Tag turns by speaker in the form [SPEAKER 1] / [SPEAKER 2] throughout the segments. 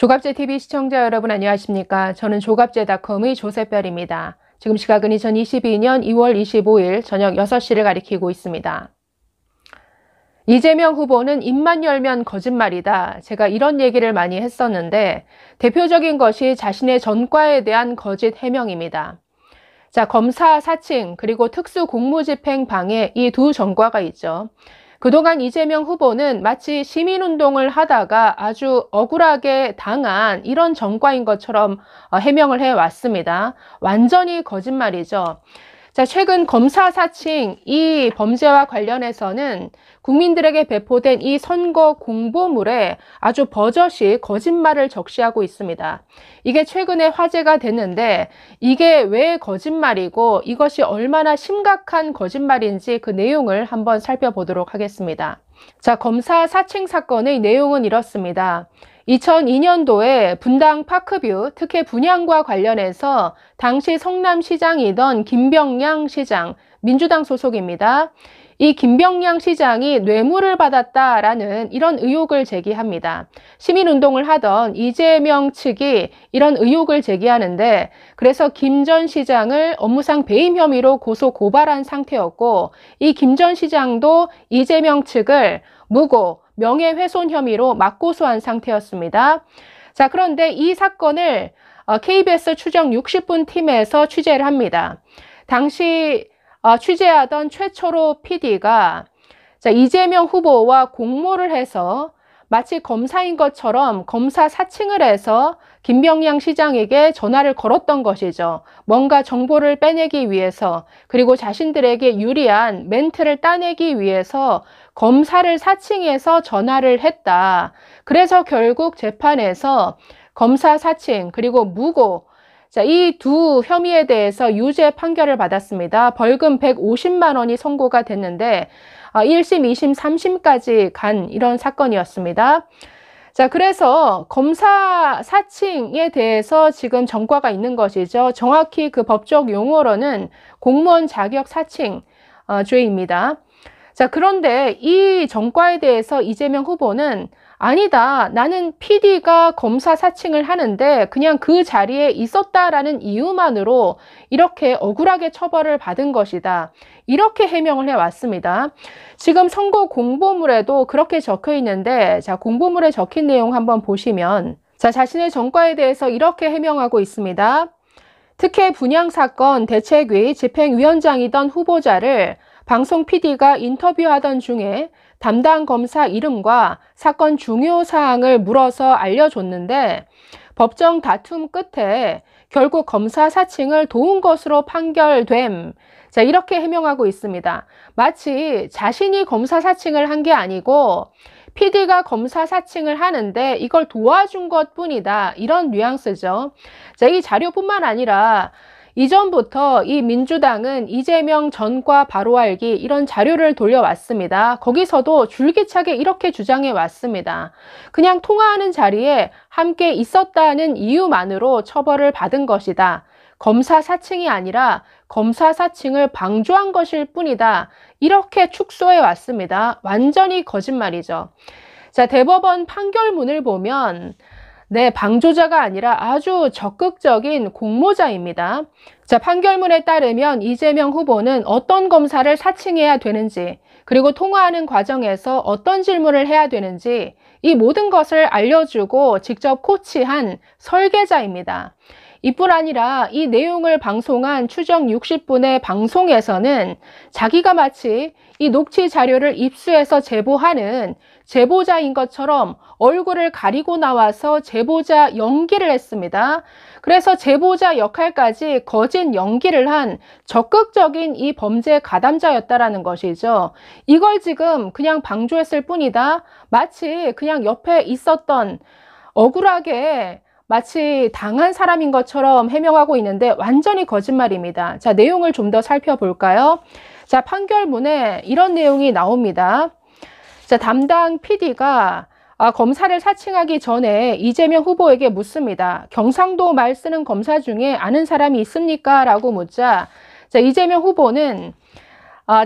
[SPEAKER 1] 조갑제TV 시청자 여러분 안녕하십니까? 저는 조갑제닷컴의 조셉별입니다. 지금 시각은 2022년 2월 25일 저녁 6시를 가리키고 있습니다. 이재명 후보는 입만 열면 거짓말이다. 제가 이런 얘기를 많이 했었는데 대표적인 것이 자신의 전과에 대한 거짓 해명입니다. 자, 검사 사칭 그리고 특수공무집행 방해 이 두 전과가 있죠. 그동안 이재명 후보는 마치 시민운동을 하다가 아주 억울하게 당한 이런 전과인 것처럼 해명을 해왔습니다. 완전히 거짓말이죠. 자, 최근 검사 사칭 이 범죄와 관련해서는 국민들에게 배포된 이 선거 공보물에 아주 버젓이 거짓말을 적시하고 있습니다. 이게 최근에 화제가 됐는데 이게 왜 거짓말이고 이것이 얼마나 심각한 거짓말인지 그 내용을 한번 살펴보도록 하겠습니다. 자, 검사 사칭 사건의 내용은 이렇습니다. 2002년도에 분당 파크뷰 특혜 분양과 관련해서 당시 성남시장이던 김병량 시장, 민주당 소속입니다. 이 김병량 시장이 뇌물을 받았다라는 이런 의혹을 제기합니다. 시민운동을 하던 이재명 측이 이런 의혹을 제기하는데 그래서 김 전 시장을 업무상 배임 혐의로 고소 고발한 상태였고 이 김 전 시장도 이재명 측을 무고 명예훼손 혐의로 맞고소한 상태였습니다. 자, 그런데 이 사건을 KBS 추정 60분 팀에서 취재를 합니다. 당시 취재하던 최초로 PD가 이재명 후보와 공모를 해서 마치 검사인 것처럼 검사 사칭을 해서 김병량 시장에게 전화를 걸었던 것이죠. 뭔가 정보를 빼내기 위해서 그리고 자신들에게 유리한 멘트를 따내기 위해서 검사를 사칭해서 전화를 했다. 그래서 결국 재판에서 검사 사칭 그리고 무고 이 두 혐의에 대해서 유죄 판결을 받았습니다. 벌금 150만 원이 선고가 됐는데 1심, 2심, 3심까지 간 이런 사건이었습니다. 자, 그래서 검사 사칭에 대해서 지금 전과가 있는 것이죠. 정확히 그 법적 용어로는 공무원 자격 사칭 죄입니다. 자, 그런데 이 전과에 대해서 이재명 후보는 아니다. 나는 PD가 검사 사칭을 하는데 그냥 그 자리에 있었다라는 이유만으로 이렇게 억울하게 처벌을 받은 것이다. 이렇게 해명을 해왔습니다. 지금 선거 공보물에도 그렇게 적혀 있는데 자, 공보물에 적힌 내용 한번 보시면 자, 자신의 전과에 대해서 이렇게 해명하고 있습니다. 특혜 분양 사건 대책위 집행위원장이던 후보자를 방송 PD가 인터뷰하던 중에 담당 검사 이름과 사건 중요 사항을 물어서 알려줬는데 법정 다툼 끝에 결국 검사 사칭을 도운 것으로 판결됨. 자, 이렇게 해명하고 있습니다. 마치 자신이 검사 사칭을 한 게 아니고 PD가 검사 사칭을 하는데 이걸 도와준 것 뿐이다. 이런 뉘앙스죠. 자, 이 자료뿐만 아니라 이전부터 이 민주당은 이재명 전과 바로 알기 이런 자료를 돌려왔습니다. 거기서도 줄기차게 이렇게 주장해 왔습니다. 그냥 통화하는 자리에 함께 있었다는 이유만으로 처벌을 받은 것이다. 검사 사칭이 아니라 검사 사칭을 방조한 것일 뿐이다. 이렇게 축소해 왔습니다. 완전히 거짓말이죠. 자, 대법원 판결문을 보면 네, 방조자가 아니라 아주 적극적인 공모자입니다. 자, 판결문에 따르면 이재명 후보는 어떤 검사를 사칭해야 되는지, 그리고 통화하는 과정에서 어떤 질문을 해야 되는지 이 모든 것을 알려주고 직접 코치한 설계자입니다. 이뿐 아니라 이 내용을 방송한 추정 60분의 방송에서는 자기가 마치 이 녹취 자료를 입수해서 제보하는 제보자인 것처럼 얼굴을 가리고 나와서 제보자 연기를 했습니다. 그래서 제보자 역할까지 거짓 연기를 한 적극적인 이 범죄 가담자였다라는 것이죠. 이걸 지금 그냥 방조했을 뿐이다. 마치 그냥 옆에 있었던 억울하게 마치 당한 사람인 것처럼 해명하고 있는데 완전히 거짓말입니다. 자, 내용을 좀 더 살펴볼까요? 자, 판결문에 이런 내용이 나옵니다. 자, 담당 PD가 검사를 사칭하기 전에 이재명 후보에게 묻습니다. 경상도 말 쓰는 검사 중에 아는 사람이 있습니까? 라고 묻자 자, 이재명 후보는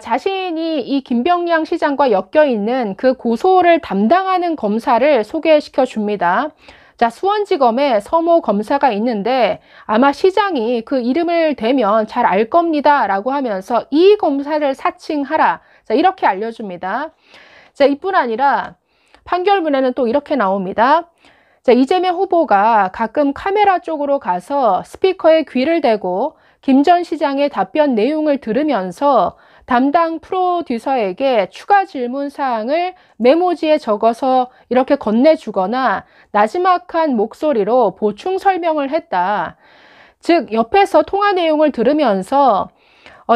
[SPEAKER 1] 자신이 이 김병량 시장과 엮여 있는 그 고소를 담당하는 검사를 소개시켜 줍니다. 자, 수원지검에 서모 검사가 있는데 아마 시장이 그 이름을 대면 잘 알 겁니다 라고 하면서 이 검사를 사칭하라. 자, 이렇게 알려줍니다. 자, 이뿐 아니라 판결문에는 또 이렇게 나옵니다. 자, 이재명 후보가 가끔 카메라 쪽으로 가서 스피커에 귀를 대고 김 전 시장의 답변 내용을 들으면서 담당 프로듀서에게 추가 질문 사항을 메모지에 적어서 이렇게 건네주거나 나지막한 목소리로 보충 설명을 했다. 즉, 옆에서 통화 내용을 들으면서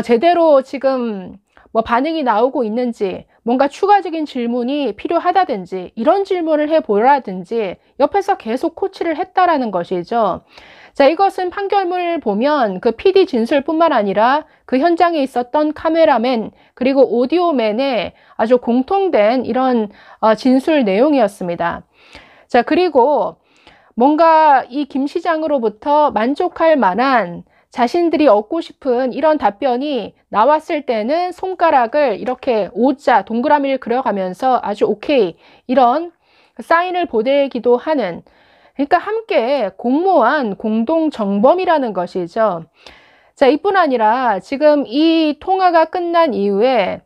[SPEAKER 1] 제대로 지금 뭐 반응이 나오고 있는지, 뭔가 추가적인 질문이 필요하다든지 이런 질문을 해보라든지 옆에서 계속 코치를 했다라는 것이죠. 자, 이것은 판결문을 보면 그 PD 진술뿐만 아니라 그 현장에 있었던 카메라맨 그리고 오디오맨의 아주 공통된 이런 진술 내용이었습니다. 자, 그리고 뭔가 이 김 시장으로부터 만족할 만한 자신들이 얻고 싶은 이런 답변이 나왔을 때는 손가락을 이렇게 O자 동그라미를 그려가면서 아주 오케이 이런 사인을 보내기도 하는, 그러니까 함께 공모한 공동정범이라는 것이죠. 자, 이뿐 아니라 지금 이 통화가 끝난 이후에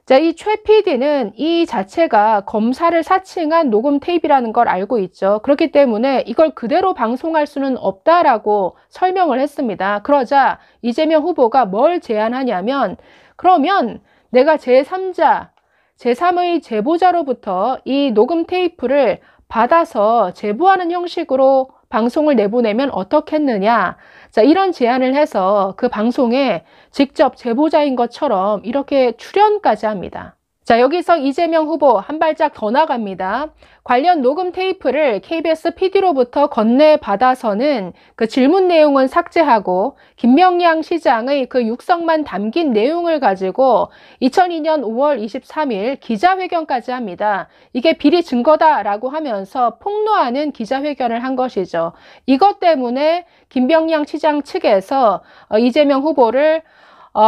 [SPEAKER 1] 자, 이 최 PD는 이 자체가 검사를 사칭한 녹음 테이프라는 걸 알고 있죠. 그렇기 때문에 이걸 그대로 방송할 수는 없다라고 설명을 했습니다. 그러자 이재명 후보가 뭘 제안하냐면, 그러면 내가 제3자, 제3의 제보자로부터 이 녹음 테이프를 받아서 제보하는 형식으로 방송을 내보내면 어떻겠느냐. 자, 이런 제안을 해서 그 방송에 직접 제보자인 것처럼 이렇게 출연까지 합니다. 자, 여기서 이재명 후보 한 발짝 더 나갑니다. 관련 녹음 테이프를 KBS PD로부터 건네받아서는 그 질문 내용은 삭제하고 김명양 시장의 그 육성만 담긴 내용을 가지고 2002년 5월 23일 기자회견까지 합니다. 이게 비리 증거다라고 하면서 폭로하는 기자회견을 한 것이죠. 이것 때문에 김명양 시장 측에서 이재명 후보를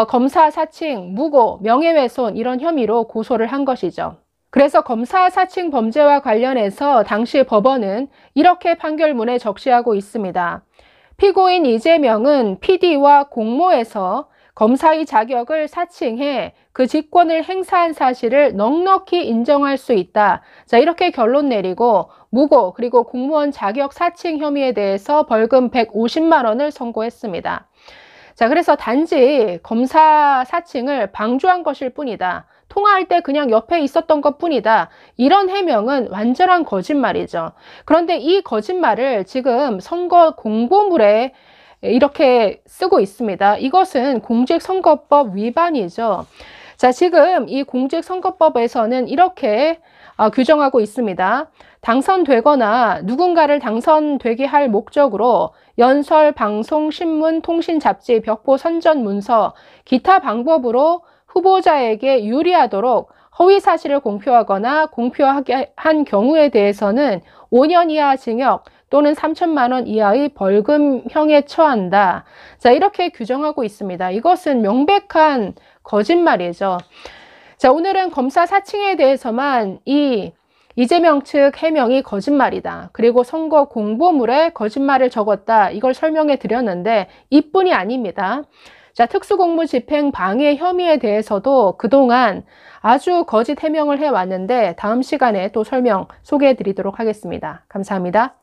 [SPEAKER 1] 검사 사칭, 무고, 명예훼손 이런 혐의로 고소를 한 것이죠. 그래서 검사 사칭 범죄와 관련해서 당시 법원은 이렇게 판결문에 적시하고 있습니다. 피고인 이재명은 PD와 공모해서 검사의 자격을 사칭해 그 직권을 행사한 사실을 넉넉히 인정할 수 있다. 자, 이렇게 결론 내리고 무고 그리고 공무원 자격 사칭 혐의에 대해서 벌금 150만 원을 선고했습니다. 자, 그래서 단지 검사 사칭을 방조한 것일 뿐이다. 통화할 때 그냥 옆에 있었던 것 뿐이다. 이런 해명은 완전한 거짓말이죠. 그런데 이 거짓말을 지금 선거 공보물에 이렇게 쓰고 있습니다. 이것은 공직선거법 위반이죠. 자, 지금 이 공직선거법에서는 이렇게 규정하고 있습니다. 당선되거나 누군가를 당선되게 할 목적으로 연설, 방송, 신문, 통신, 잡지, 벽보, 선전, 문서, 기타 방법으로 후보자에게 유리하도록 허위 사실을 공표하거나 공표하게 한 경우에 대해서는 5년 이하 징역 또는 3천만 원 이하의 벌금형에 처한다. 자, 이렇게 규정하고 있습니다. 이것은 명백한 거짓말이죠. 자, 오늘은 검사 사칭에 대해서만 이재명 측 해명이 거짓말이다. 그리고 선거 공보물에 거짓말을 적었다. 이걸 설명해 드렸는데 이뿐이 아닙니다. 자, 특수공무집행 방해 혐의에 대해서도 그동안 아주 거짓 해명을 해왔는데 다음 시간에 또 설명 소개해 드리도록 하겠습니다. 감사합니다.